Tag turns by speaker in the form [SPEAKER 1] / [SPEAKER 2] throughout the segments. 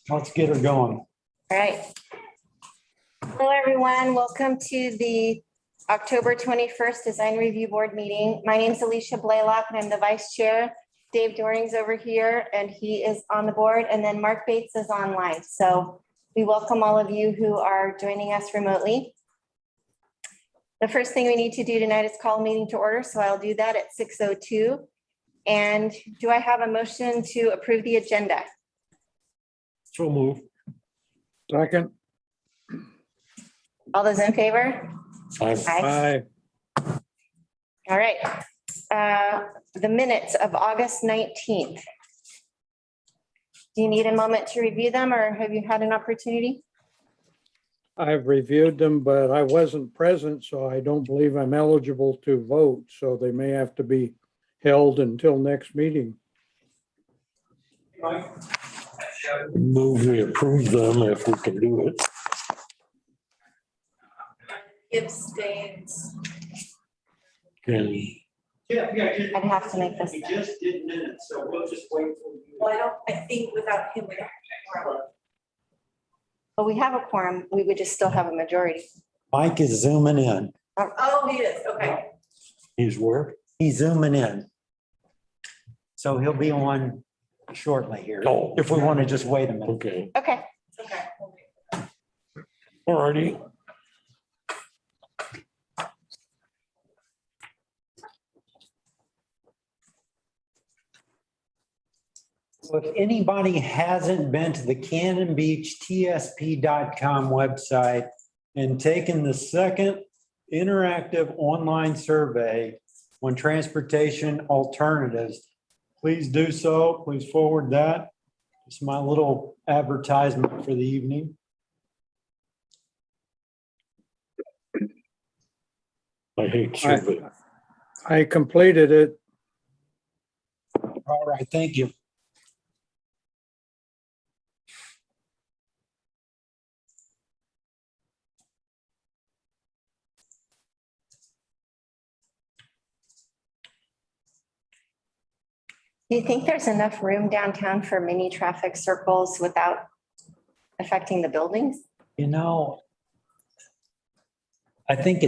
[SPEAKER 1] Let's get her going.
[SPEAKER 2] All right. Hello, everyone. Welcome to the October 21st Design Review Board meeting. My name is Alicia Blaylock and I'm the vice chair. Dave Doring's over here and he is on the board, and then Mark Bates is online. So we welcome all of you who are joining us remotely. The first thing we need to do tonight is call a meeting to order. So I'll do that at 6:02. And do I have a motion to approve the agenda?
[SPEAKER 3] So move.
[SPEAKER 4] Second.
[SPEAKER 2] All those in favor?
[SPEAKER 3] Aye.
[SPEAKER 4] Aye.
[SPEAKER 2] All right. The minutes of August 19th. Do you need a moment to review them or have you had an opportunity?
[SPEAKER 4] I've reviewed them, but I wasn't present, so I don't believe I'm eligible to vote. So they may have to be held until next meeting.
[SPEAKER 3] Move we approve them if we can do it.
[SPEAKER 5] Abstains.
[SPEAKER 3] Can,
[SPEAKER 2] I'd have to make this.
[SPEAKER 1] We just did minutes, so we'll just wait for you.
[SPEAKER 5] Well, I think without him, we don't have a quorum.
[SPEAKER 2] But we have a quorum. We would just still have a majority.
[SPEAKER 1] Mike is zooming in.
[SPEAKER 5] Oh, he is, okay.
[SPEAKER 3] he's where?
[SPEAKER 1] He's zooming in. So he'll be on shortly here.
[SPEAKER 3] Oh.
[SPEAKER 1] If we want to just wait a minute.
[SPEAKER 3] Okay,
[SPEAKER 2] Okay.
[SPEAKER 5] Okay.
[SPEAKER 3] all righty.
[SPEAKER 1] So if anybody hasn't been to the Cannon Beach TSP.com website and taken the second interactive online survey on transportation alternatives, please do so. Please forward that. It's my little advertisement for the evening.
[SPEAKER 3] I hate survey.
[SPEAKER 4] I completed it.
[SPEAKER 1] All right, thank you.
[SPEAKER 2] Do you think there's enough room downtown for mini traffic circles without affecting the buildings?
[SPEAKER 1] You know, I think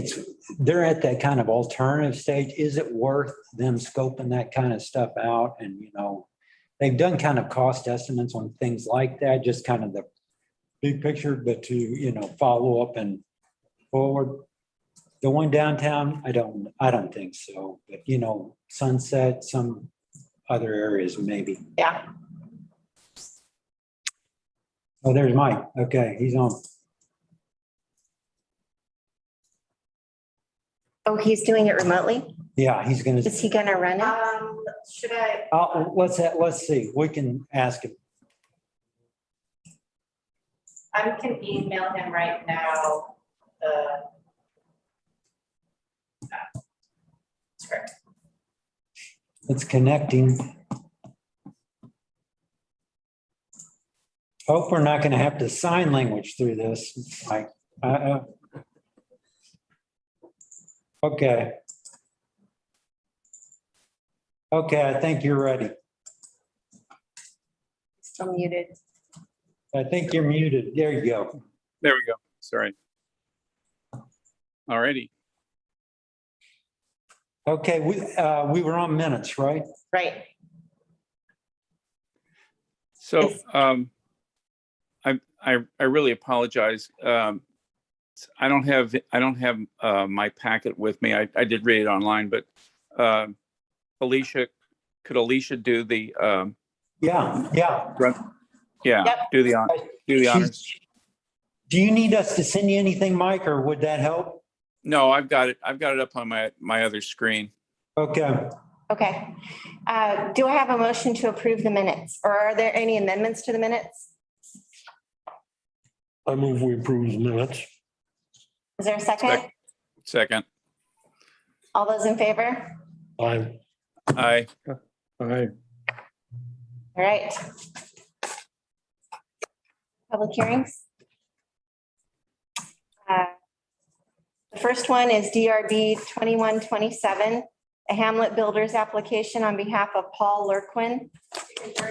[SPEAKER 1] they're at that kind of alternative stage. Is it worth them scoping that kind of stuff out? And, you know, they've done kind of cost estimates on things like that, just kind of the big picture, but to, you know, follow up and forward. The one downtown, I don't think so, but you know, Sunset, some other areas maybe.
[SPEAKER 2] Yeah.
[SPEAKER 1] Oh, there's Mike. Okay, he's on.
[SPEAKER 2] Oh, he's doing it remotely?
[SPEAKER 1] Yeah, he's gonna.
[SPEAKER 2] Is he gonna run it?
[SPEAKER 5] Should I,
[SPEAKER 1] Let's see. We can ask him.
[SPEAKER 5] I can email him right now, script.
[SPEAKER 1] It's connecting. Hope we're not going to have to sign language through this. Mike. Okay. Okay, I think you're ready.
[SPEAKER 2] Still muted.
[SPEAKER 1] I think you're muted. There you go.
[SPEAKER 6] There we go. Sorry. All righty.
[SPEAKER 1] Okay, we were on minutes, right?
[SPEAKER 2] Right.
[SPEAKER 6] So I really apologize. I don't have my packet with me. I did read it online, but could Alicia do the
[SPEAKER 1] Yeah.
[SPEAKER 2] Yep.
[SPEAKER 6] do the honors?
[SPEAKER 1] Do you need us to send you anything, Mike, or would that help?
[SPEAKER 6] No, I've got it up on my other screen.
[SPEAKER 1] Okay.
[SPEAKER 2] Okay. Do I have a motion to approve the minutes, or are there any amendments to the minutes?
[SPEAKER 3] I move we approve the minutes.
[SPEAKER 2] Is there a second?
[SPEAKER 6] Second.
[SPEAKER 2] All those in favor?
[SPEAKER 3] Aye.
[SPEAKER 6] Aye.
[SPEAKER 4] Aye.
[SPEAKER 2] All right. Public hearings. The first one is DRB 2127, a Hamlet Builders application on behalf of Paul Lurquin,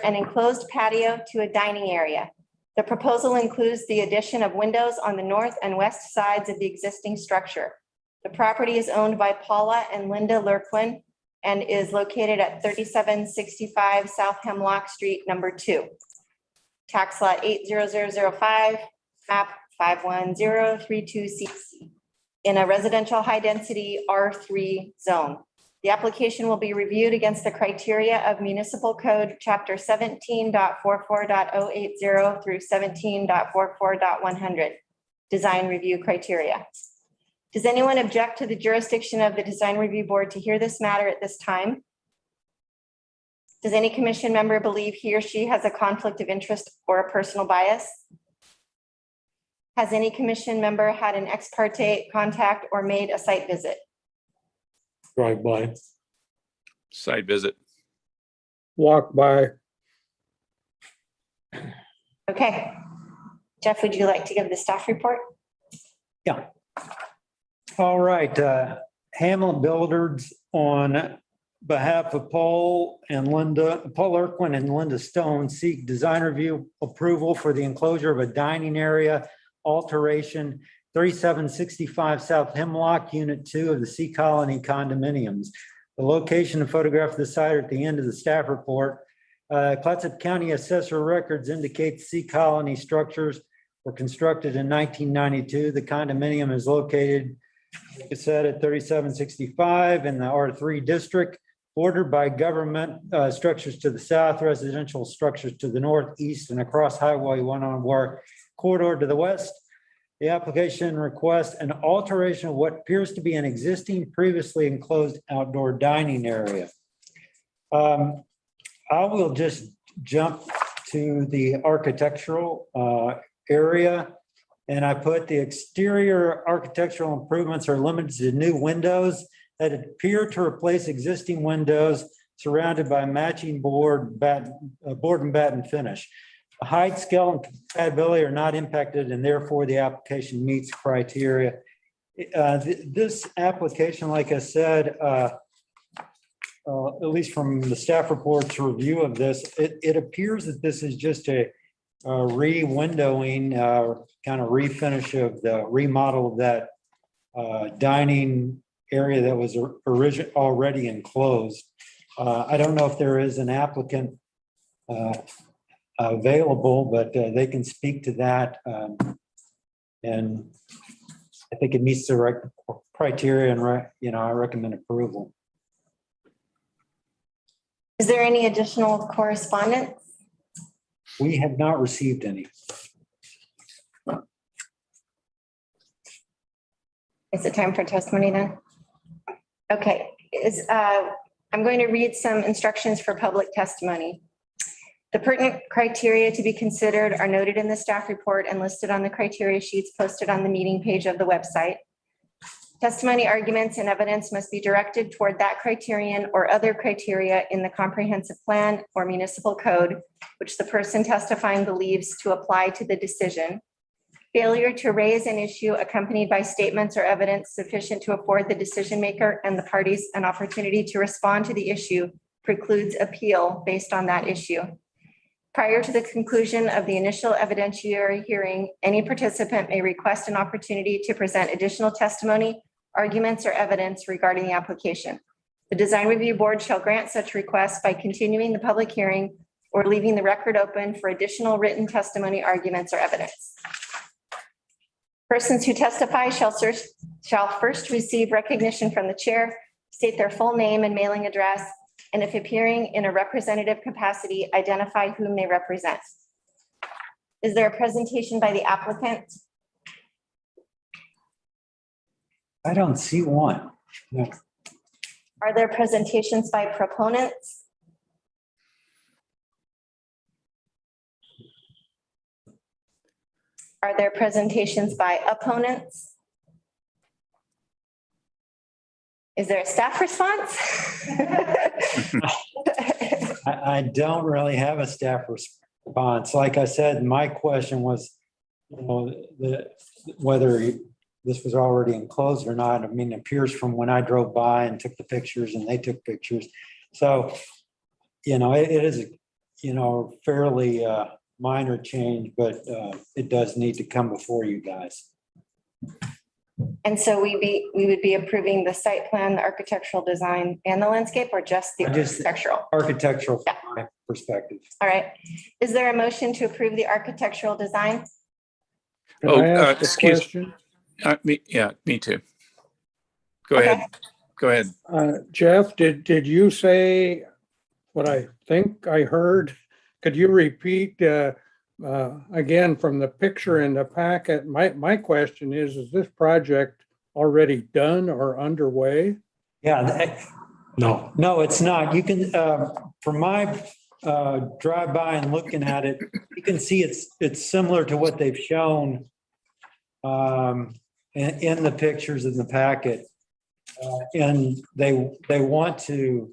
[SPEAKER 2] an enclosed patio to a dining area. The proposal includes the addition of windows on the north and west sides of the existing structure. The property is owned by Paula and Linda Lurquin and is located at 3765 South Hemlock Street, number 2. Tax lot 80005, map 51032CC, in a residential high-density R3 zone. The application will be reviewed against the criteria of Municipal Code Chapter 17.44.080 through 17.44.100, design review criteria. Does anyone object to the jurisdiction of the Design Review Board to hear this matter at this time? Does any commission member believe he or she has a conflict of interest or a personal bias? Has any commission member had an ex parte contact or made a site visit?
[SPEAKER 3] Drive by.
[SPEAKER 6] Site visit.
[SPEAKER 4] Walk by.
[SPEAKER 2] Okay. Jeff, would you like to give the staff report?
[SPEAKER 1] Yeah. All right, Hamlet Builders on behalf of Paul Irquin and Linda Stone seek design review approval for the enclosure of a dining area alteration 3765 South Hemlock, Unit 2 of the Sea Colony condominiums. The location and photograph of the site are at the end of the staff report. Clatsop County Assessor records indicate the Sea Colony structures were constructed in 1992. The condominium is located, like I said, at 3765 in the R3 district, bordered by government structures to the south, residential structures to the northeast, and across Highway 101 corridor to the west. The application requests an alteration of what appears to be an existing previously enclosed outdoor dining area. I will just jump to the architectural area. And I put the exterior architectural improvements are limited to new windows that appear to replace existing windows surrounded by matching board and batten finish. The height, scale, and compatibility are not impacted, and therefore the application meets criteria. This application, like I said, at least from the staff report's review of this, it appears that this is just a re-windowing, kind of refinish of the remodel of that dining area that was already enclosed. I don't know if there is an applicant available, but they can speak to that. And I think it meets the right criteria, and I recommend approval.
[SPEAKER 2] Is there any additional correspondence?
[SPEAKER 1] We have not received any.
[SPEAKER 2] Is it time for testimony then? Okay, I'm going to read some instructions for public testimony. The pertinent criteria to be considered are noted in the staff report and listed on the criteria sheets posted on the meeting page of the website. Testimony, arguments, and evidence must be directed toward that criterion or other criteria in the comprehensive plan or municipal code, which the person testifying believes to apply to the decision. Failure to raise an issue accompanied by statements or evidence sufficient to afford the decision maker and the parties an opportunity to respond to the issue precludes appeal based on that issue. Prior to the conclusion of the initial evidentiary hearing, any participant may request an opportunity to present additional testimony, arguments, or evidence regarding the application. The Design Review Board shall grant such requests by continuing the public hearing or leaving the record open for additional written testimony, arguments, or evidence. Persons who testify shall first receive recognition from the chair, state their full name and mailing address, and if appearing in a representative capacity, identify whom they represent. Is there a presentation by the applicant?
[SPEAKER 1] I don't see one. No.
[SPEAKER 2] Are there presentations by proponents? Are there presentations by opponents? Is there a staff response?
[SPEAKER 1] I don't really have a staff response. Like I said, my question was, whether this was already enclosed or not. I mean, it appears from when I drove by and took the pictures and they took pictures. So, it is, fairly minor change, but it does need to come before you guys.
[SPEAKER 2] And so we would be approving the site plan, the architectural design and the landscape, or just the
[SPEAKER 1] Just-
[SPEAKER 2] architectural?
[SPEAKER 1] Architectural from my perspective.
[SPEAKER 2] All right. Is there a motion to approve the architectural design?
[SPEAKER 4] Can
[SPEAKER 6] Oh,
[SPEAKER 4] I ask a
[SPEAKER 6] excuse-
[SPEAKER 4] question?
[SPEAKER 6] Me too. Go
[SPEAKER 2] Okay.
[SPEAKER 6] ahead. Go ahead.
[SPEAKER 4] Jeff, did you say what I think I heard? Could you repeat again from the picture in the packet? My question is this project already done or underway?
[SPEAKER 1] Yeah. No, it's not. You can, from my drive by and looking at it, you can see it's similar to what they've shown in the pictures in the packet. And they want to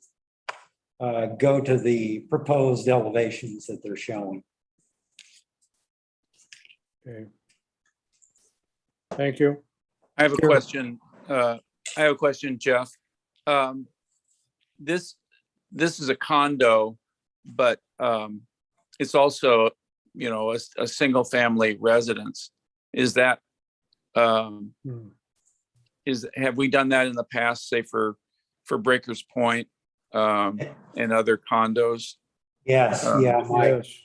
[SPEAKER 1] go to the proposed elevations that they're showing.
[SPEAKER 4] Okay. Thank you.
[SPEAKER 6] I have a
[SPEAKER 1] Sure.
[SPEAKER 6] question. Jeff. This is a condo, but it's also, a single family residence. Is that, have we done that in the past, say for Breakers Point and other condos?
[SPEAKER 1] Yes, yeah, Mike,
[SPEAKER 4] Yes.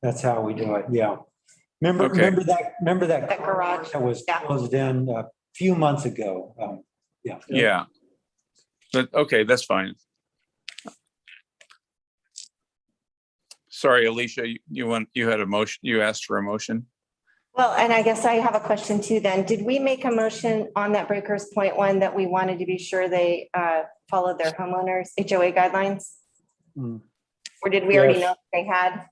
[SPEAKER 1] that's how we do it. Yeah. Remember
[SPEAKER 6] Okay.
[SPEAKER 1] that
[SPEAKER 2] That garage.
[SPEAKER 1] that was
[SPEAKER 2] Yeah.
[SPEAKER 1] closed in a few months ago.
[SPEAKER 6] Yeah. But, okay, that's fine. Sorry, Alicia, you had a motion, you asked for a motion?
[SPEAKER 2] Well, and I guess I have a question too then. Did we make a motion on that Breakers Point one that we wanted to be sure they followed their homeowners HOA guidelines?
[SPEAKER 4] Hmm.
[SPEAKER 2] Or did we already
[SPEAKER 4] Yes.
[SPEAKER 2] know they had?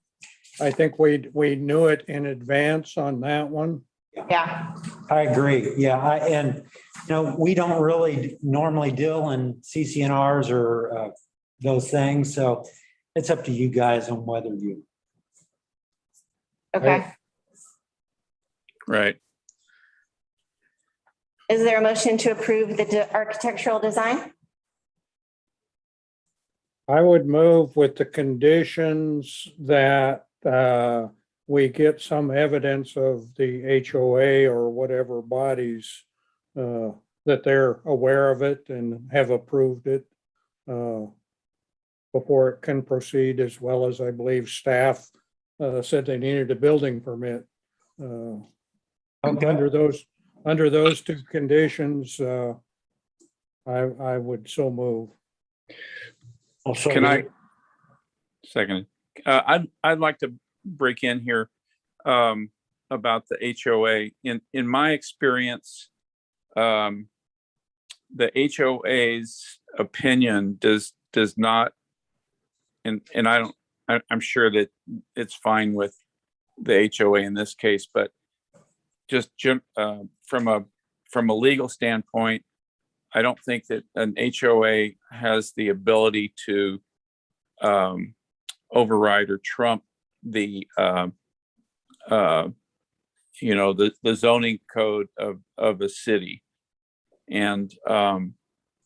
[SPEAKER 4] I think we knew it in advance on that one.
[SPEAKER 2] Yeah,
[SPEAKER 1] I agree. Yeah, we don't really normally deal in CCNRs or those things, so it's up to you guys on whether you.
[SPEAKER 2] okay.
[SPEAKER 6] Right.
[SPEAKER 2] Is there a motion to approve the architectural design?
[SPEAKER 4] I would move with the conditions that we get some evidence of the HOA or whatever bodies that they're aware of it and have approved it before it can proceed, as well as I believe staff said they needed a building permit.
[SPEAKER 1] Okay.
[SPEAKER 4] Under those two conditions, I would so move.
[SPEAKER 6] Can I? Second. I'd like to break in here about the HOA. In my experience, the HOA's opinion does not, and I'm sure that it's fine with the HOA in this case, but just from a legal standpoint, I don't think that an HOA has the ability to override or trump the zoning code of a city. And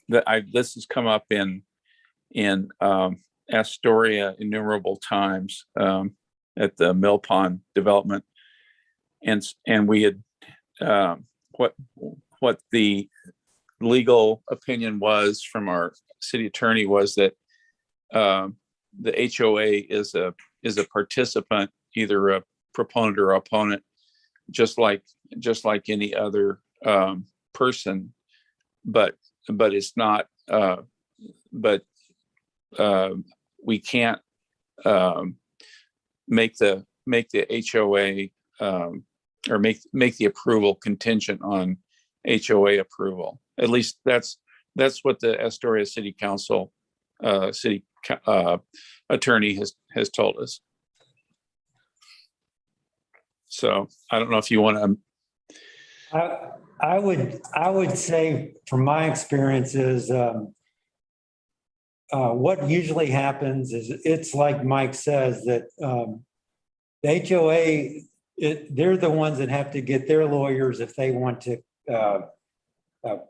[SPEAKER 6] this has come up in Astoria innumerable times at the Mill Pond development. And we had what the legal opinion was from our city attorney was that the HOA is a participant, either a proponent or opponent, just like any other person, but it's not. But we can't make the HOA or make the approval contingent on HOA approval. At least that's what the Astoria City Council attorney has told us. So I don't know if you want to.
[SPEAKER 1] I would say from my experiences, what usually happens is it's like Mike says that the HOA, they're the ones that have to get their lawyers if they want to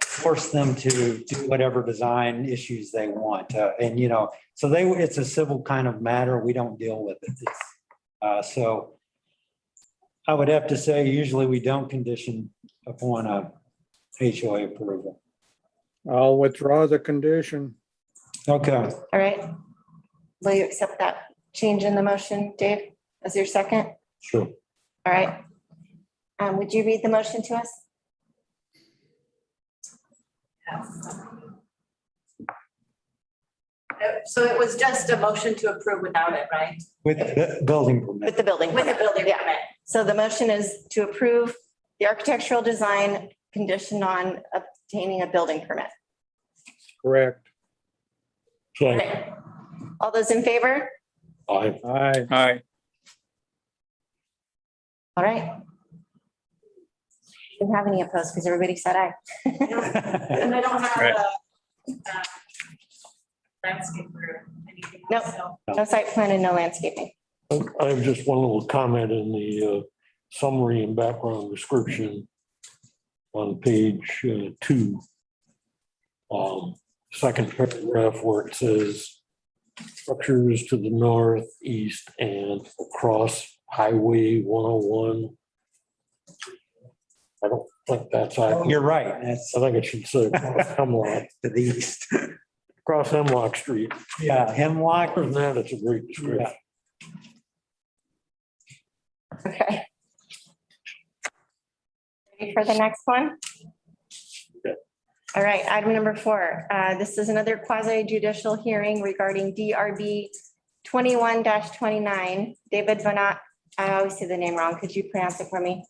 [SPEAKER 1] force them to do whatever design issues they want. So it's a civil kind of matter. We don't deal with it. So I would have to say, usually we don't condition upon a HOA approval.
[SPEAKER 4] I'll withdraw the condition.
[SPEAKER 1] Okay,
[SPEAKER 2] All right. Will you accept that change in the motion, Dave, as your second?
[SPEAKER 3] Sure.
[SPEAKER 2] All right. Would you read the motion to us?
[SPEAKER 5] So it was just a motion to approve without it, right?
[SPEAKER 1] with the building permit.
[SPEAKER 2] With the building.
[SPEAKER 5] With the building
[SPEAKER 2] Yeah.
[SPEAKER 5] permit.
[SPEAKER 2] So the motion is to approve the architectural design conditioned on obtaining a building permit.
[SPEAKER 4] Correct.
[SPEAKER 3] So
[SPEAKER 2] Okay. All those in favor?
[SPEAKER 3] I,
[SPEAKER 4] Aye.
[SPEAKER 6] Aye.
[SPEAKER 2] All right. Didn't have any opposed because everybody said aye.
[SPEAKER 5] And I don't have
[SPEAKER 6] Right.
[SPEAKER 5] a landscape or anything.
[SPEAKER 2] Nope.
[SPEAKER 5] else, so.
[SPEAKER 2] No site plan and no landscaping.
[SPEAKER 3] I have just one little comment in the summary and background description on page 2. Second paragraph where it says structures to the north, east, and across Highway 101. I don't think that's accurate.
[SPEAKER 1] You're right. That's
[SPEAKER 3] I think it should say across Hemlock,
[SPEAKER 1] to the east.
[SPEAKER 3] across Hemlock Street.
[SPEAKER 1] Yeah, Hemlock.
[SPEAKER 3] Other than that, it's a great description.
[SPEAKER 2] Okay. Ready for the next one?
[SPEAKER 3] Yeah.
[SPEAKER 2] All right, item number 4. This is another quasi judicial hearing regarding DRB 21-29. David Vanat, I always say the name wrong. Could you pronounce it for me?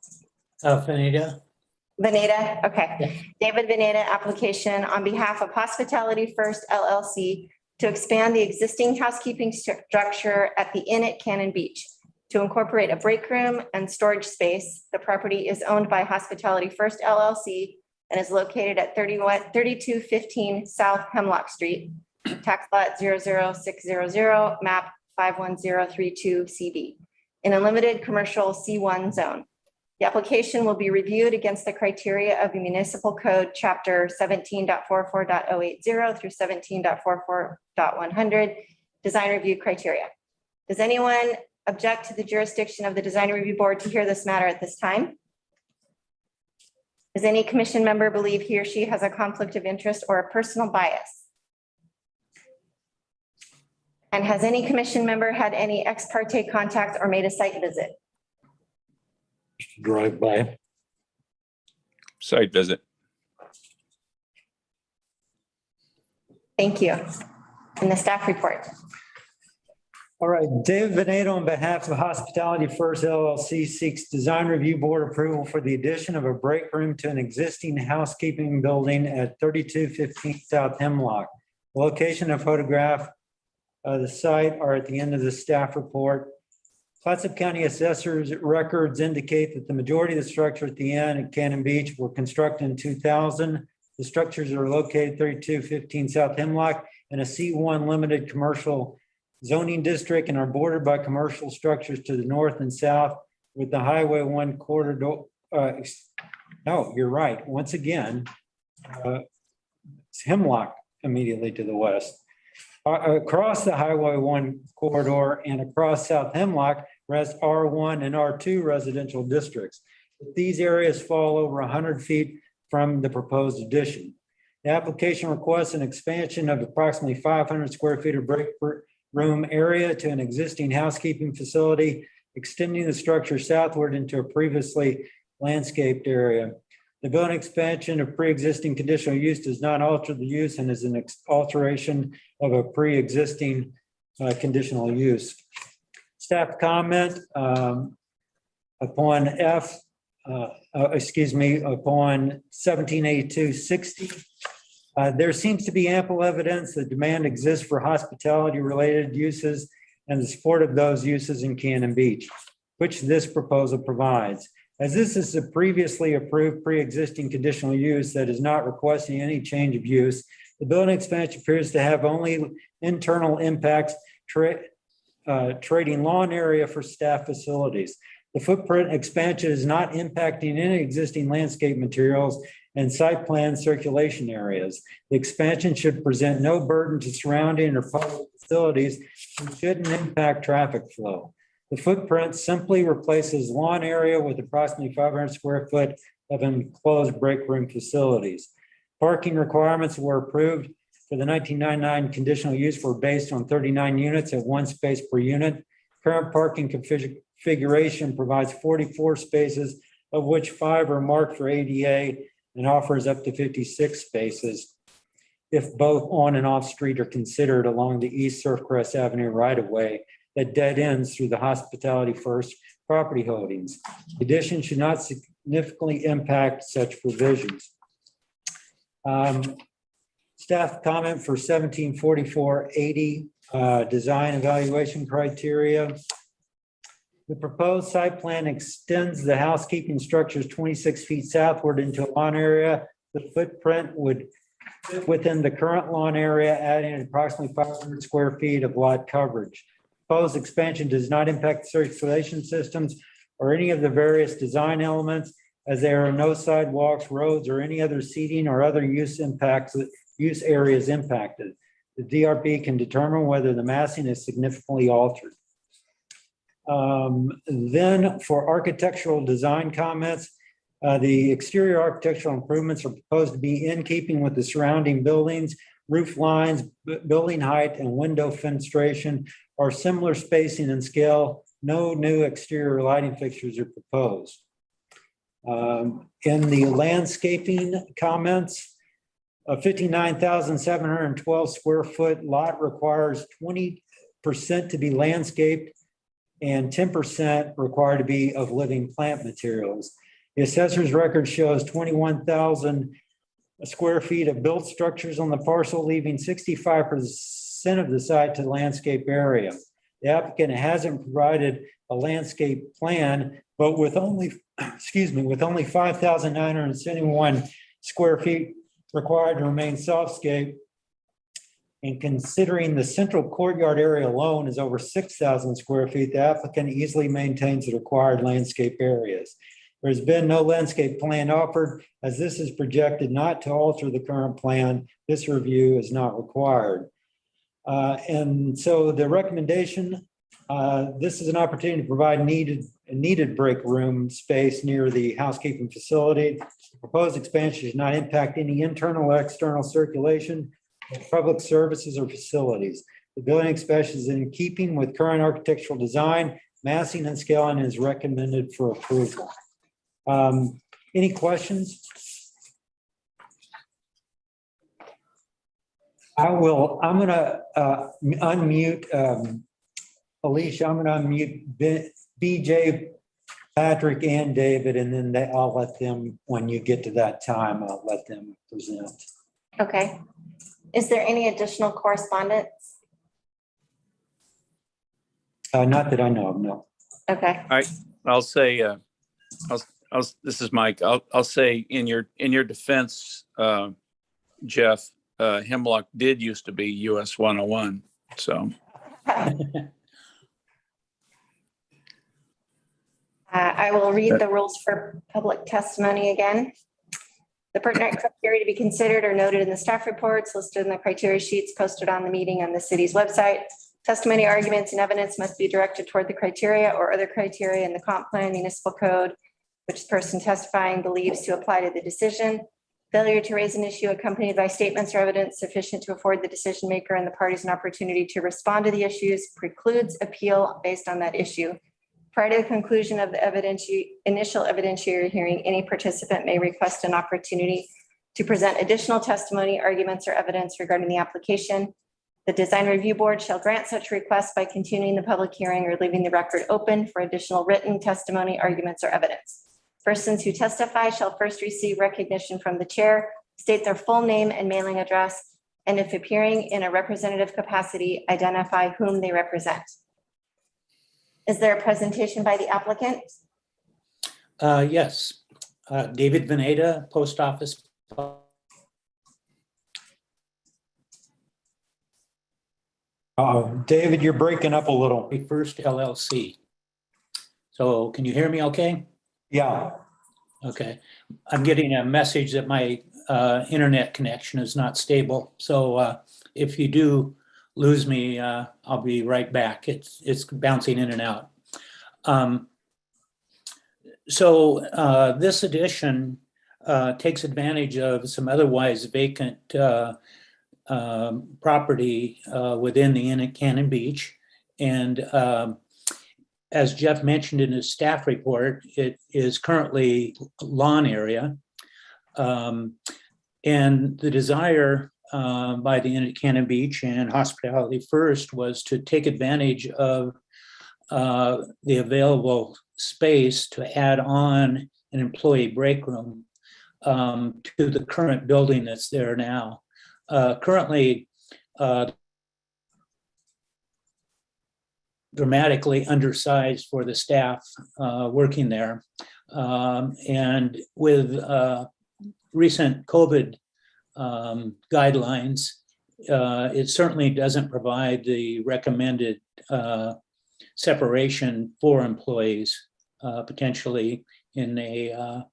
[SPEAKER 7] Vanita.
[SPEAKER 2] Vaneta, okay. David Vaneta application on behalf of Hospitality First LLC to expand the existing housekeeping structure at the Inn at Cannon Beach to incorporate a break room and storage space. The property is owned by Hospitality First LLC and is located at 3215 South Hemlock Street, tax lot 00600, map 51032 CB, in a limited commercial C1 zone. The application will be reviewed against the criteria of the Municipal Code, Chapter 17.44.080 through 17.44.100, design review criteria. Does anyone object to the jurisdiction of the Design Review Board to hear this matter at this time? Does any commission member believe he or she has a conflict of interest or a personal bias? And has any commission member had any ex parte contact or made a site visit?
[SPEAKER 3] Just to drive by.
[SPEAKER 6] Site visit.
[SPEAKER 2] Thank you. And the staff report.
[SPEAKER 1] All right, David Venado on behalf of Hospitality First LLC seeks design review board approval for the addition of a break room to an existing housekeeping building at 3215 South Hemlock. The location and photograph of the site are at the end of the staff report. Clatsop County Assessor's records indicate that the majority of the structure at the inn at Cannon Beach were constructed in 2000. The structures are located 3215 South Hemlock in a C1 limited commercial zoning district and are bordered by commercial structures to the north and south with the Highway 1 corridor. No, you're right. Once again, it's Hemlock immediately to the west. Across the Highway 1 corridor and across South Hemlock rest R1 and R2 residential districts. These areas fall over 100 feet from the proposed addition. The application requests an expansion of approximately 500 square feet of break room area to an existing housekeeping facility, extending the structure southward into a previously landscaped area. The building expansion of pre-existing conditional use does not alter the use and is an alteration of a pre-existing conditional use. Staff comment upon upon 1782-60. There seems to be ample evidence that demand exists for hospitality-related uses and the support of those uses in Cannon Beach, which this proposal provides. As this is a previously approved pre-existing conditional use that is not requesting any change of use, the building expansion appears to have only internal impacts, trading lawn area for staff facilities. The footprint expansion is not impacting any existing landscape materials and site plan circulation areas. The expansion should present no burden to surrounding or public facilities and shouldn't impact traffic flow. The footprint simply replaces lawn area with approximately 500 square foot of enclosed break room facilities. Parking requirements were approved for the 1999 conditional use were based on 39 units at 1 space per unit. Current parking configuration provides 44 spaces, of which 5 are marked for ADA and offers up to 56 spaces if both on and off street are considered along the East Surfcrest Avenue right-of-way that dead ends through the Hospitality First property holdings. The addition should not significantly impact such provisions. Staff comment for 174480 design evaluation criteria. The proposed site plan extends the housekeeping structures 26 feet southward into a lawn area. The footprint would fit within the current lawn area, adding approximately 500 square feet of lot coverage. Proposed expansion does not impact circulation systems or any of the various design elements, as there are no sidewalks, roads, or any other seating or other use areas impacted. The DRB can determine whether the massing is significantly altered. Then for architectural design comments, the exterior architectural improvements are proposed to be in keeping with the surrounding buildings. Roof lines, building height, and window fenestration are similar spacing and scale. No new exterior lighting fixtures are proposed. In the landscaping comments, a 59,712 square foot lot requires 20% to be landscaped and 10% required to be of living plant materials. The assessor's record shows 21,000 square feet of built structures on the parcel, leaving 65% of the site to the landscape area. The applicant hasn't provided a landscape plan, but with only, with only 5,971 square feet required to remain softscape, and considering the central courtyard area alone is over 6,000 square feet, the applicant easily maintains the required landscape areas. There's been no landscape plan offered, as this is projected not to alter the current plan. This review is not required. And so the recommendation, this is an opportunity to provide needed break room space near the housekeeping facility. The proposed expansion should not impact any internal or external circulation of public services or facilities. The building expansion is in keeping with current architectural design. Massing and scaling is recommended for approval. Any questions? I'm going to unmute Alicia. I'm going to unmute BJ, Patrick, and David, and then I'll let them, when you get to that time, I'll let them present.
[SPEAKER 2] Okay. Is there any additional correspondence?
[SPEAKER 1] Not that I know of, no.
[SPEAKER 2] Okay.
[SPEAKER 6] I'll say, this is Mike. I'll say in your defense, Jeff, Hemlock did used to be US 101. So.
[SPEAKER 2] I will read the rules for public testimony again. The pertinent criteria to be considered are noted in the staff reports listed in the criteria sheets posted on the meeting on the city's website. Testimony, arguments, and evidence must be directed toward the criteria or other criteria in the comp plan, municipal code, which the person testifying believes to apply to the decision. Failure to raise an issue accompanied by statements or evidence sufficient to afford the decision maker and the parties an opportunity to respond to the issues precludes appeal based on that issue. Prior to the conclusion of the initial evidentiary hearing, any participant may request an opportunity to present additional testimony, arguments, or evidence regarding the application. The design review board shall grant such requests by continuing the public hearing or leaving the record open for additional written testimony, arguments, or evidence. Persons who testify shall first receive recognition from the chair, state their full name and mailing address, and if appearing in a representative capacity, identify whom they represent. Is there a presentation by the applicant?
[SPEAKER 7] Yes. David Veneta, Post Office.
[SPEAKER 1] David, you're breaking up a little.
[SPEAKER 7] First LLC. So can you hear me okay?
[SPEAKER 1] Yeah.
[SPEAKER 7] Okay. I'm getting a message that my internet connection is not stable. So if you do lose me, I'll be right back. It's bouncing in and out. So this addition takes advantage of some otherwise vacant property within the inn at Cannon Beach. And as Jeff mentioned in his staff report, it is currently lawn area. And the desire by the inn at Cannon Beach and Hospitality First was to take advantage of the available space to add on an employee break room to the current building that's there now. Currently, dramatically undersized for the staff working there. And with recent COVID guidelines, it certainly doesn't provide the recommended separation for employees, potentially in a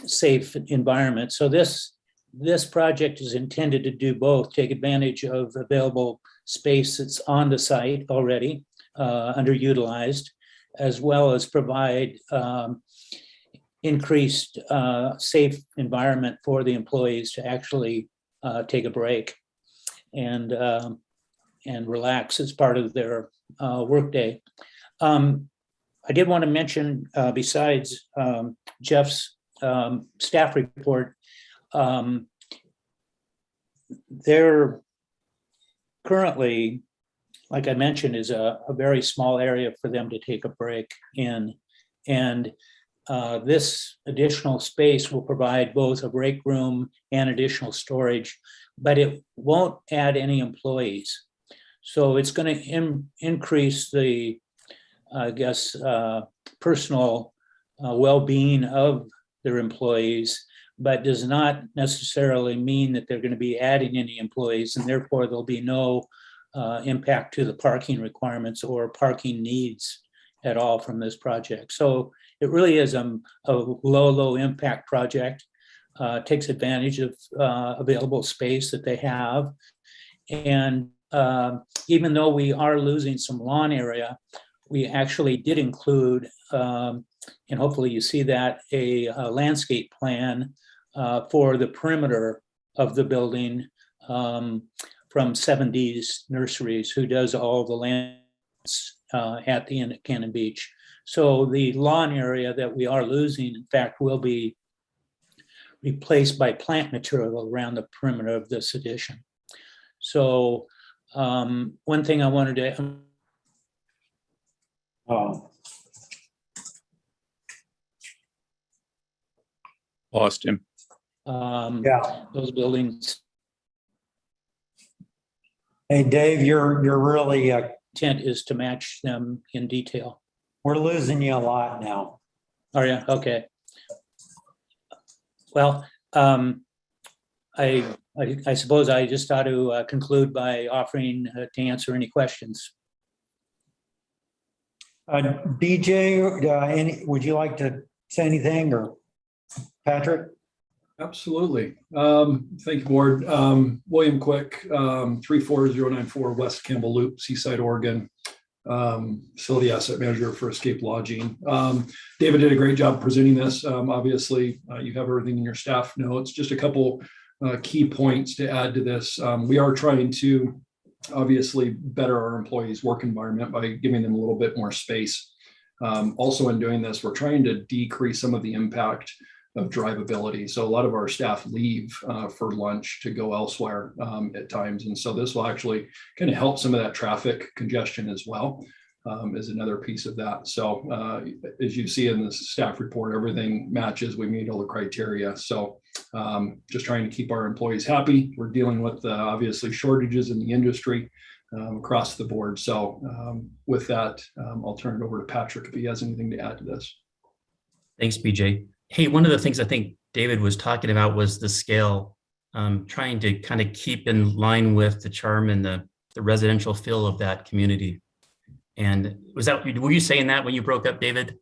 [SPEAKER 7] safe environment. So this project is intended to do both, take advantage of available space that's on the site already, underutilized, as well as provide increased safe environment for the employees to actually take a break and relax as part of their workday. I did want to mention, besides Jeff's staff report, there currently, like I mentioned, is a very small area for them to take a break in. And this additional space will provide both a break room and additional storage, but it won't add any employees. So it's going to increase the, I guess, personal well-being of their employees, but does not necessarily mean that they're going to be adding any employees, and therefore there'll be no impact to the parking requirements or parking needs at all from this project. So it really is a low impact project, takes advantage of available space that they have. And even though we are losing some lawn area, we actually did include, and hopefully you see that, a landscape plan for the perimeter of the building from 70s Nurseries, who does all the lands at the inn at Cannon Beach. So the lawn area that we are losing, in fact, will be replaced by plant material around the perimeter of this addition. So one thing I wanted to
[SPEAKER 6] Lost him.
[SPEAKER 1] Yeah.
[SPEAKER 7] those buildings
[SPEAKER 1] Hey, Dave, you're really,
[SPEAKER 7] intent is to match them in detail.
[SPEAKER 1] we're losing you a lot now.
[SPEAKER 7] Are you? Okay. Well, I suppose I just ought to conclude by offering to answer any questions.
[SPEAKER 1] DJ, would you like to say anything, or Patrick?
[SPEAKER 8] Absolutely. Thank you, Board. William Quick, 34094 West Campbell Loop, Seaside, Oregon. Facility asset manager for Escape Lodging. David did a great job presenting this. Obviously, you have everything in your staff notes. Just a couple key points to add to this. We are trying to obviously better our employees' work environment by giving them a little bit more space. Also, in doing this, we're trying to decrease some of the impact of drivability. So a lot of our staff leave for lunch to go elsewhere at times. And so this will actually kind of help some of that traffic congestion as well, is another piece of that. So as you see in the staff report, everything matches. We meet all the criteria. So just trying to keep our employees happy. We're dealing with obviously shortages in the industry across the board. So with that, I'll turn it over to Patrick if he has anything to add to this.
[SPEAKER 9] Thanks, BJ. Hey, one of the things I think David was talking about was the scale, trying to kind of keep in line with the charm and the residential feel of that community. And were you saying that when you broke up, David?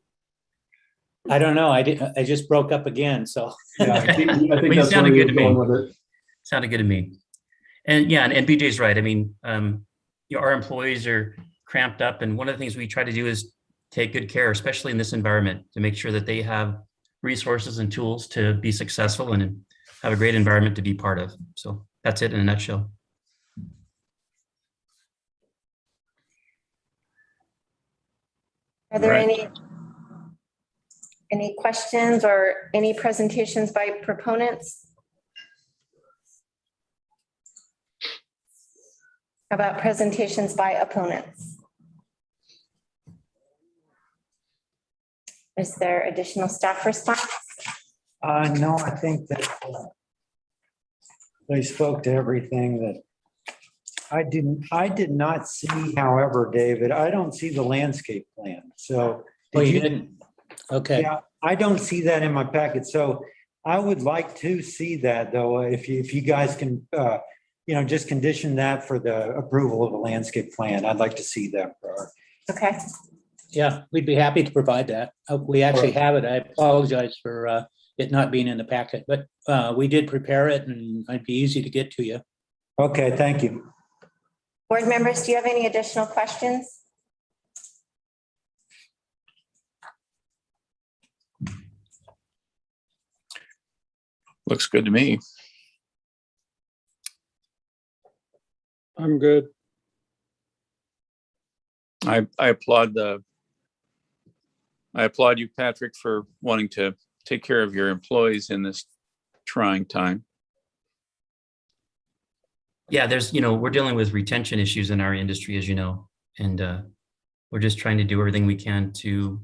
[SPEAKER 7] I don't know. I just broke up again. So
[SPEAKER 8] Yeah, I think
[SPEAKER 9] it sounded good to me. Sounded good to me. And yeah, and BJ's right. I mean, our employees are cramped up. And one of the things we try to do is take good care, especially in this environment, to make sure that they have resources and tools to be successful and have a great environment to be part of. So that's it in a nutshell.
[SPEAKER 2] Are there
[SPEAKER 6] Right.
[SPEAKER 2] any questions or any presentations by proponents? How about presentations by opponents? Is there additional staff response?
[SPEAKER 1] No, I think that they spoke to everything that I did not see, however, David, I don't see the landscape plan. So.
[SPEAKER 7] Oh,
[SPEAKER 1] did
[SPEAKER 7] you didn't? Okay.
[SPEAKER 1] Yeah, I don't see that in my packet. So I would like to see that though, if you guys can, just condition that for the approval of a landscape plan. I'd like to see that.
[SPEAKER 2] Okay,
[SPEAKER 7] Yeah, we'd be happy to provide that. We actually have it. I apologize for it not being in the packet, but we did prepare it and it'd be easy to get to you.
[SPEAKER 1] Okay, thank you.
[SPEAKER 2] board members, do you have any additional questions?
[SPEAKER 6] Looks good to me.
[SPEAKER 4] I'm good.
[SPEAKER 6] I applaud you, Patrick, for wanting to take care of your employees in this trying time.
[SPEAKER 9] Yeah, we're dealing with retention issues in our industry, as you know, and we're just trying to do everything we can to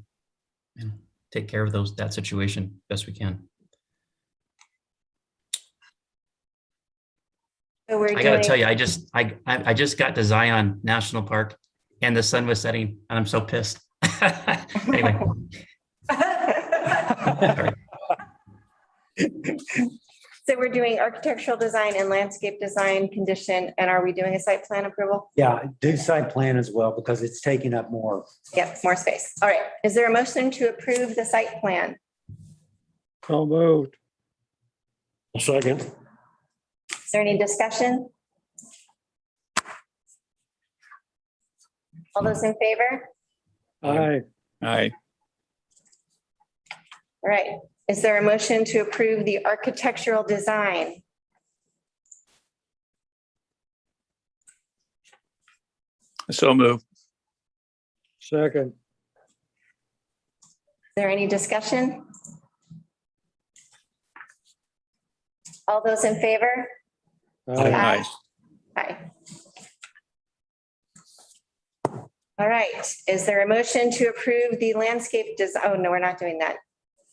[SPEAKER 9] take care of that situation best we can.
[SPEAKER 2] So we're
[SPEAKER 9] I gotta
[SPEAKER 2] doing,
[SPEAKER 9] tell you, I just got to Zion National Park and the sun was setting and I'm so pissed. Anyway. Sorry.
[SPEAKER 2] so we're doing architectural design and landscape design condition, and are we doing a site plan approval?
[SPEAKER 1] Yeah, do site plan as well because it's taking up more.
[SPEAKER 2] Yes, more space. All right, is there a motion to approve the site plan?
[SPEAKER 4] So moved.
[SPEAKER 3] Second.
[SPEAKER 2] Is there any discussion? All those in favor?
[SPEAKER 4] Aye.
[SPEAKER 6] Aye.
[SPEAKER 2] All right, is there a motion to approve the architectural design?
[SPEAKER 6] So move.
[SPEAKER 4] Second.
[SPEAKER 2] Is there any discussion? All those in favor?
[SPEAKER 4] Aye.
[SPEAKER 6] Aye.
[SPEAKER 2] Aye. All right, is there a motion to approve the landscape design? Oh, no, we're not doing that.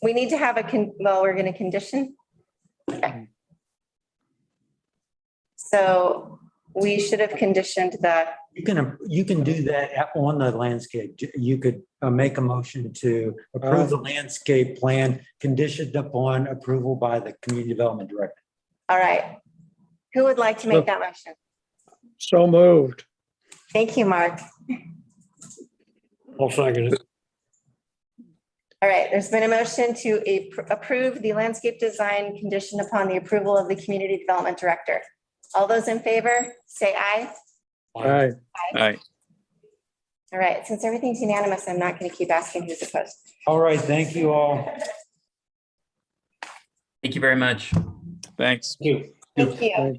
[SPEAKER 2] We need to have we're going to condition. Okay. So we should have conditioned the,
[SPEAKER 1] You can do that on the landscape. You could make a motion to approve the landscape plan conditioned upon approval by the community development director.
[SPEAKER 2] all right. Who would like to make that motion?
[SPEAKER 4] So moved.
[SPEAKER 2] Thank you, Mark.
[SPEAKER 3] I'll second it.
[SPEAKER 2] All right, there's been a motion to approve the landscape design conditioned upon the approval of the community development director. All those in favor, say aye.
[SPEAKER 4] Aye.
[SPEAKER 6] Aye.
[SPEAKER 2] All right, since everything's unanimous, I'm not going to keep asking who's opposed.
[SPEAKER 1] All right, thank you all.
[SPEAKER 9] Thank you very much.
[SPEAKER 6] Thanks.
[SPEAKER 7] Thank you.
[SPEAKER 2] Thank you.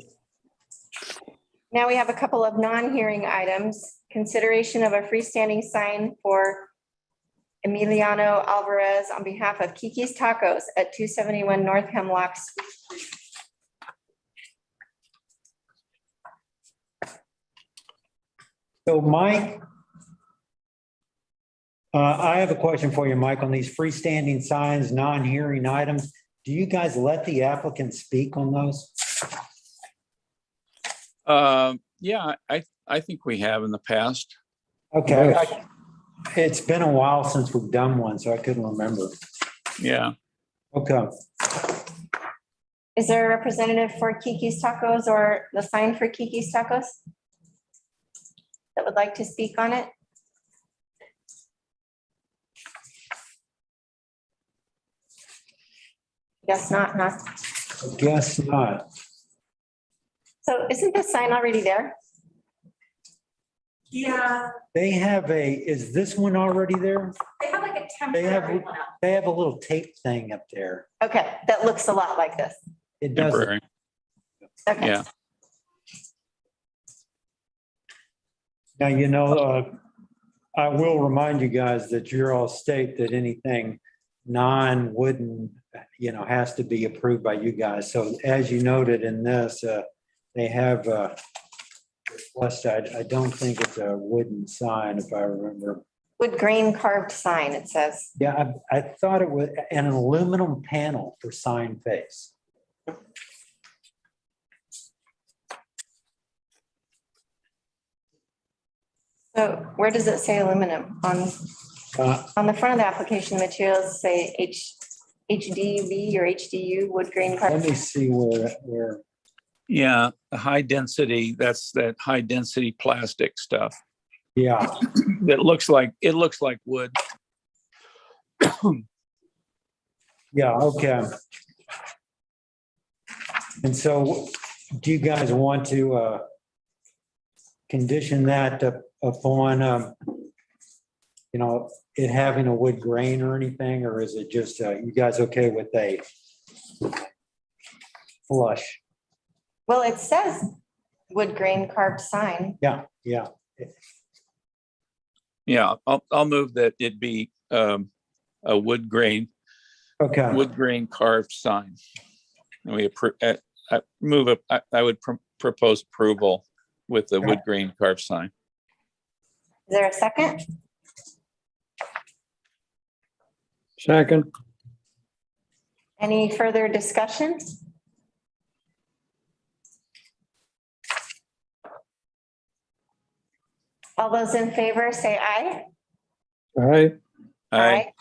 [SPEAKER 2] Now we have a couple of non-hearing items. Consideration of a freestanding sign for Emiliano Alvarez on behalf of Kikis Tacos at 271 North Hemlock Street.
[SPEAKER 1] So Mike, I have a question for you, Mike, on these freestanding signs, non-hearing items. Do you guys let the applicant speak on those?
[SPEAKER 6] Yeah, I think we have in the past.
[SPEAKER 1] Okay,
[SPEAKER 4] Yes.
[SPEAKER 1] it's been a while since we've done one, so I couldn't remember.
[SPEAKER 6] Yeah.
[SPEAKER 1] Okay.
[SPEAKER 2] Is there a representative for Kikis Tacos or the sign for Kikis Tacos that would like to speak on it? Guess not, huh?
[SPEAKER 1] I guess not.
[SPEAKER 2] So isn't the sign already there?
[SPEAKER 5] Yeah,
[SPEAKER 1] They have is this one already there?
[SPEAKER 5] they have like a
[SPEAKER 1] They have,
[SPEAKER 5] temporary one up.
[SPEAKER 1] they have a little tape thing up there.
[SPEAKER 2] Okay, that looks a lot like this.
[SPEAKER 1] It does.
[SPEAKER 6] Temporary.
[SPEAKER 2] Okay.
[SPEAKER 6] Yeah.
[SPEAKER 1] Now, I will remind you guys that you're all state that anything non-wooden, has to be approved by you guys. So as you noted in this, they have, plus I don't think it's a wooden sign if I remember.
[SPEAKER 2] Wood grain carved sign, it says.
[SPEAKER 1] Yeah, I thought it was an aluminum panel for sign face.
[SPEAKER 2] So where does it say aluminum? On the front of the application materials, say HDV or HDU, wood grain
[SPEAKER 1] Let
[SPEAKER 2] carved.
[SPEAKER 1] me see where,
[SPEAKER 6] Yeah, the high density, that's that high density plastic stuff
[SPEAKER 1] yeah.
[SPEAKER 6] that looks like wood.
[SPEAKER 1] Yeah, okay. And so do you guys want to condition that upon, it having a wood grain or anything, or is it just, you guys okay with a flush?
[SPEAKER 2] Well, it says wood grain carved sign.
[SPEAKER 1] Yeah.
[SPEAKER 6] Yeah, I'll move that it be a wood grain carved sign. And I would propose approval with the wood grain carved sign.
[SPEAKER 2] Is there a second?
[SPEAKER 4] Second.
[SPEAKER 2] Any further discussion? All those in favor say aye.
[SPEAKER 4] All right.
[SPEAKER 6] Aye.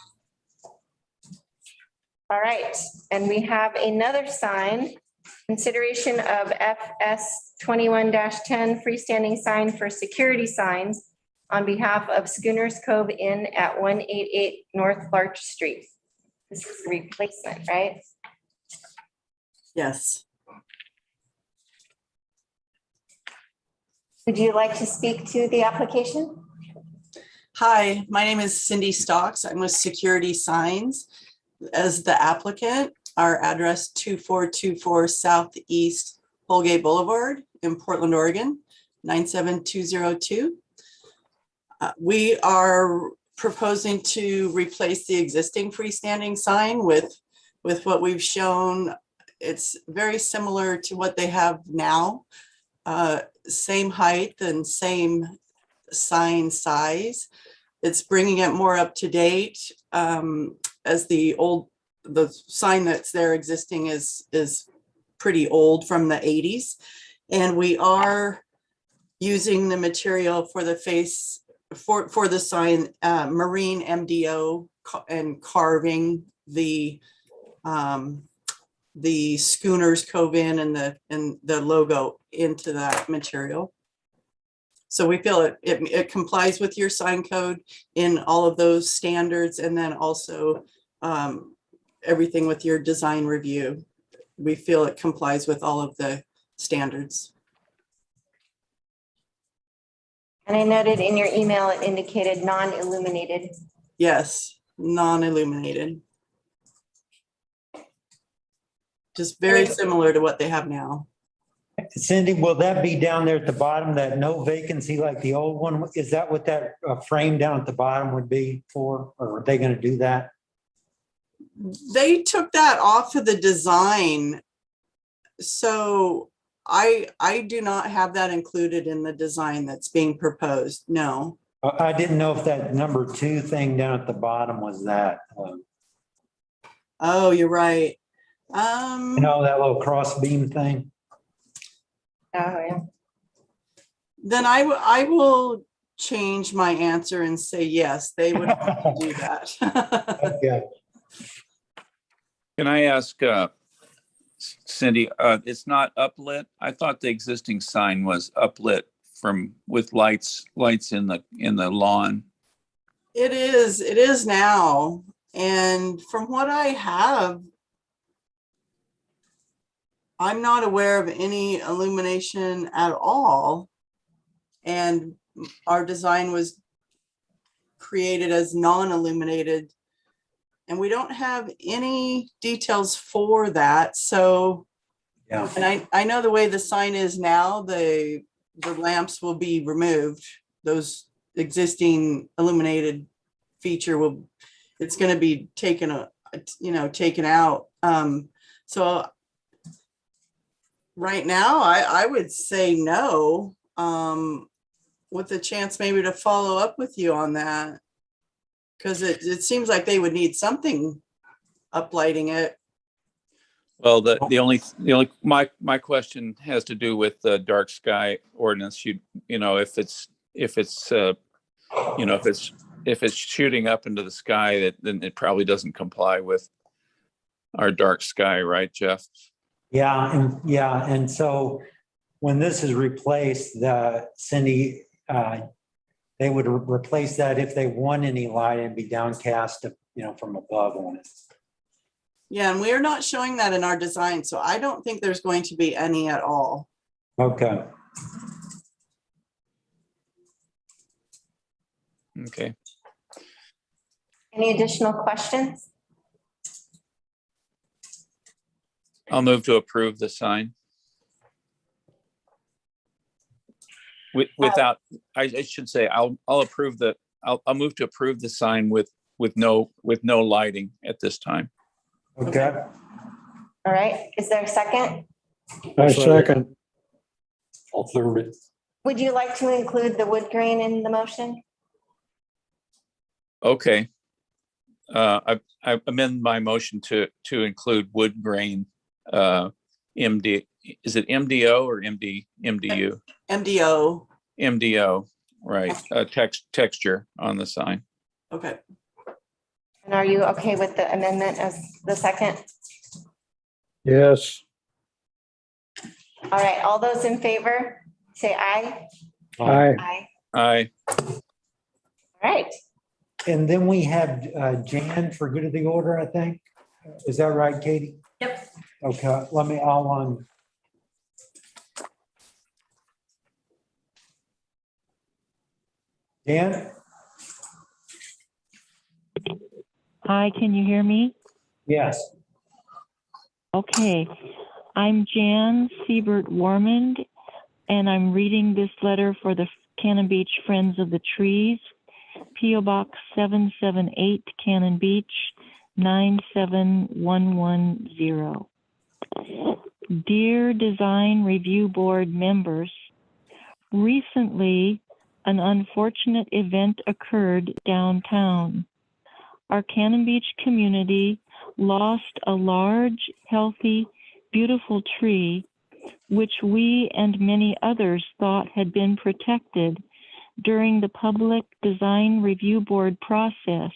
[SPEAKER 2] All right, and we have another sign, consideration of FS 21-10 freestanding sign for security signs on behalf of Schooners Cove Inn at 188 North Larch Street. This is a replacement, right?
[SPEAKER 10] Yes.
[SPEAKER 2] Would you like to speak to the application?
[SPEAKER 10] Hi, my name is Cindy Stocks. I'm with Security Signs as the applicant. Our address 2424 Southeast Holgate Boulevard in Portland, Oregon, 97202. We are proposing to replace the existing freestanding sign with what we've shown. It's very similar to what they have now. Same height and same sign size. It's bringing it more up to date, as the sign that's there existing is pretty old, from the 80s. And we are using the material for the face for the sign, marine MDO, and carving the Schooners Cove Inn and the logo into that material. So we feel it complies with your sign code in all of those standards, and then also everything with your design review. We feel it complies with all of the standards.
[SPEAKER 2] And I noted in your email, it indicated non-illuminated.
[SPEAKER 10] Yes, non-illuminated. Just very similar to what they have now.
[SPEAKER 1] Cindy, will that be down there at the bottom, that no vacancy like the old one? Is that what that frame down at the bottom would be for, or are they going to do that?
[SPEAKER 10] They took that off of the design. So I do not have that included in the design that's being proposed. No.
[SPEAKER 1] I didn't know if that number 2 thing down at the bottom was that.
[SPEAKER 10] Oh, you're right.
[SPEAKER 1] That little cross beam thing.
[SPEAKER 2] Oh, yeah.
[SPEAKER 10] Then I will change my answer and say yes, they would have to do that.
[SPEAKER 1] Okay.
[SPEAKER 6] Can I ask Cindy, it's not uplit? I thought the existing sign was uplit with lights in the lawn.
[SPEAKER 10] It is now. And from what I have, I'm not aware of any illumination at all. And our design was created as non-illuminated. And we don't have any details for that. So,
[SPEAKER 1] Yeah.
[SPEAKER 10] and I know the way the sign is now, the lamps will be removed. Those existing illuminated feature it's going to be taken out. So right now, I would say no, with a chance maybe to follow up with you on that. Because it seems like they would need something uplighting it.
[SPEAKER 6] Well, my question has to do with the dark sky ordinance. If it's shooting up into the sky, then it probably doesn't comply with our dark sky, right, Jeff?
[SPEAKER 1] Yeah. And so when this is replaced, Cindy, they would replace that if they want any light and be downcast, from above on it.
[SPEAKER 10] Yeah, and we're not showing that in our design, so I don't think there's going to be any at all.
[SPEAKER 1] Okay.
[SPEAKER 6] Okay.
[SPEAKER 2] Any additional questions?
[SPEAKER 6] I'll move to approve the sign. Without, I should say, I'll move to approve the sign with no lighting at this time.
[SPEAKER 1] Okay.
[SPEAKER 2] All right, is there a second?
[SPEAKER 4] I second.
[SPEAKER 3] I'll third it.
[SPEAKER 2] Would you like to include the wood grain in the motion?
[SPEAKER 6] Okay. I amend my motion to include wood grain, MD. Is it MDO or MDU?
[SPEAKER 10] MDO.
[SPEAKER 6] MDO, right? Texture on the sign.
[SPEAKER 10] Okay.
[SPEAKER 2] And are you okay with the amendment as the second?
[SPEAKER 4] Yes.
[SPEAKER 2] All right, all those in favor, say aye.
[SPEAKER 4] Aye.
[SPEAKER 2] Aye.
[SPEAKER 6] Aye.
[SPEAKER 2] All right,
[SPEAKER 1] And then we have Jan for good of the order, I think. Is that right, Katie?
[SPEAKER 5] Yep.
[SPEAKER 1] Okay, I'll Jan?
[SPEAKER 11] Hi, can you hear me?
[SPEAKER 1] Yes.
[SPEAKER 11] Okay. I'm Jan Siebert Warmond, and I'm reading this letter for the Cannon Beach Friends of the Trees, P.O. Box 778, Cannon Beach, 97110. Dear Design Review Board members, recently an unfortunate event occurred downtown. Our Cannon Beach community lost a large, healthy, beautiful tree, which we and many others thought had been protected during the public design review board process.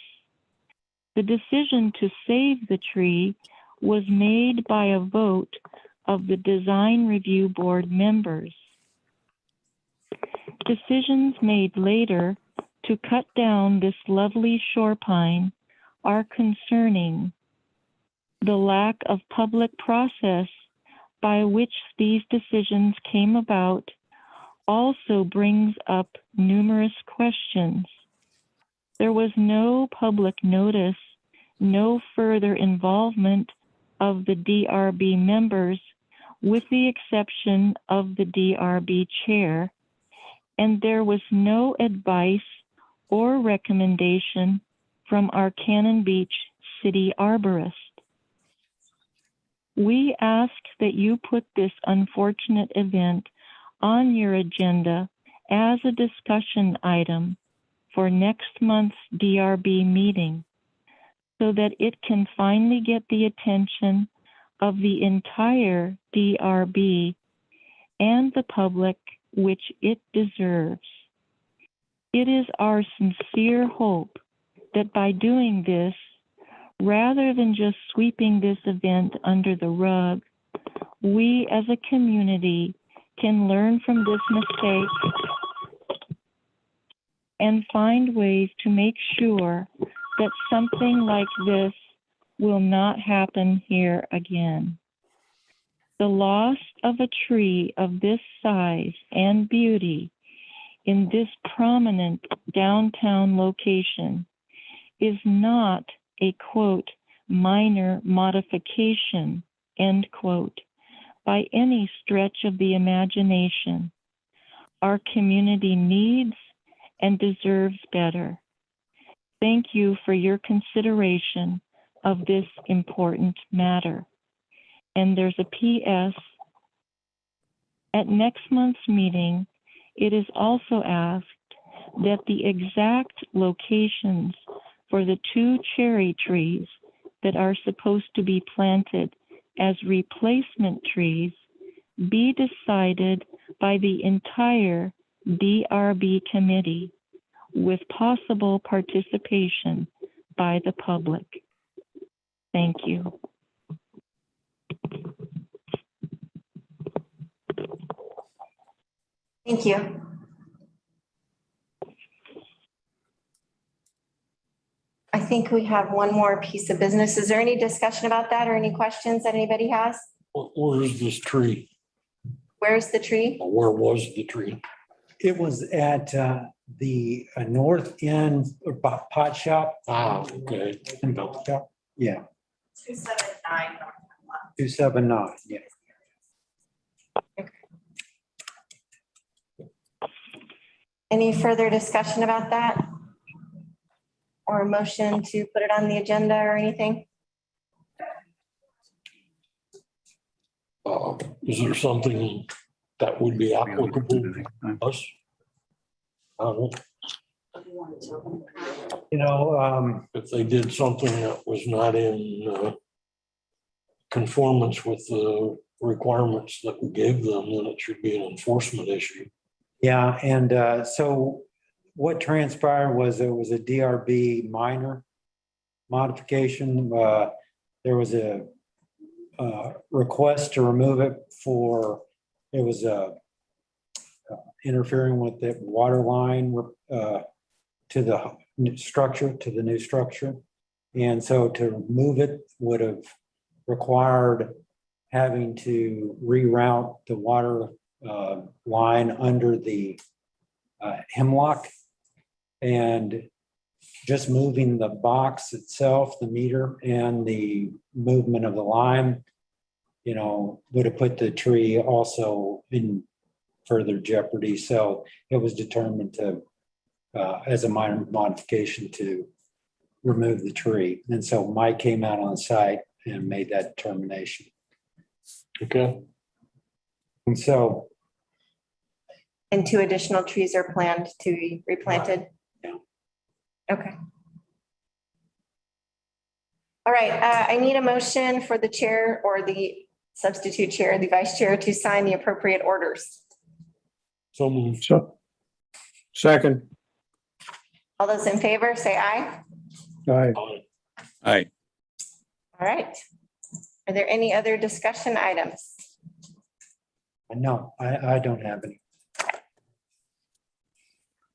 [SPEAKER 11] The decision to save the tree was made by a vote of the design review board members. Decisions made later to cut down this lovely shore pine are concerning. The lack of public process by which these decisions came about also brings up numerous questions. There was no public notice, no further involvement of the DRB members, with the exception of the DRB chair, and there was no advice or recommendation from our Cannon Beach city arborist. We ask that you put this unfortunate event on your agenda as a discussion item for next month's DRB meeting, so that it can finally get the attention of the entire DRB and the public which it deserves. It is our sincere hope that by doing this, rather than just sweeping this event under the rug, we as a community can learn from this mistake and find ways to make sure that something like this will not happen here again. The loss of a tree of this size and beauty in this prominent downtown location is not a quote, minor modification, end quote, by any stretch of the imagination. Our community needs and deserves better. Thank you for your consideration of this important matter. And there's a PS. At next month's meeting, it is also asked that the exact locations for the 2 cherry trees that are supposed to be planted as replacement trees be decided by the entire DRB committee with possible participation by the public. Thank you.
[SPEAKER 2] Thank you. I think we have one more piece of business. Is there any discussion about that or any questions that anybody has?
[SPEAKER 3] Where is this tree?
[SPEAKER 2] Where's the tree?
[SPEAKER 3] Where was the tree?
[SPEAKER 1] It was at the north end pot shop.
[SPEAKER 3] Okay.
[SPEAKER 1] Yeah,
[SPEAKER 5] 279 North.
[SPEAKER 1] 279, yeah.
[SPEAKER 2] Any further discussion about that? Or a motion to put it on the agenda or anything?
[SPEAKER 3] Is there something that would be applicable to us? I don't know.
[SPEAKER 1] You know,
[SPEAKER 3] If they did something that was not in conformance with the requirements that we gave them, then it should be an enforcement issue.
[SPEAKER 1] yeah, and so what transpired was there was a DRB minor modification. There was a request to remove it for, it was interfering with the water line to the structure, to the new structure. And so to remove it would have required having to reroute the water line under the hemlock, and just moving the box itself, the meter, and the movement of the line, you know, would have put the tree also in further jeopardy. So it was determined to, as a minor modification, to remove the tree. And so Mike came out on site and made that determination.
[SPEAKER 3] Okay.
[SPEAKER 1] And so,
[SPEAKER 2] And 2 additional trees are planned to be replanted?
[SPEAKER 1] Yeah.
[SPEAKER 2] Okay. All right, I need a motion for the chair or the substitute chair, the vice chair, to sign the appropriate orders.
[SPEAKER 3] So moved.
[SPEAKER 4] So, second,
[SPEAKER 2] All those in favor, say aye.
[SPEAKER 4] aye.
[SPEAKER 6] Aye.
[SPEAKER 2] All right. Are there any other discussion items?
[SPEAKER 1] no, I don't have any.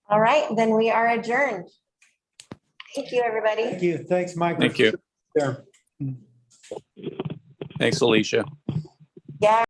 [SPEAKER 2] All right, then we are adjourned. Thank you, everybody.
[SPEAKER 1] Thank you. Thanks, Mike.
[SPEAKER 6] Thank you.
[SPEAKER 1] There.
[SPEAKER 6] Thanks, Alicia.
[SPEAKER 2] Yeah.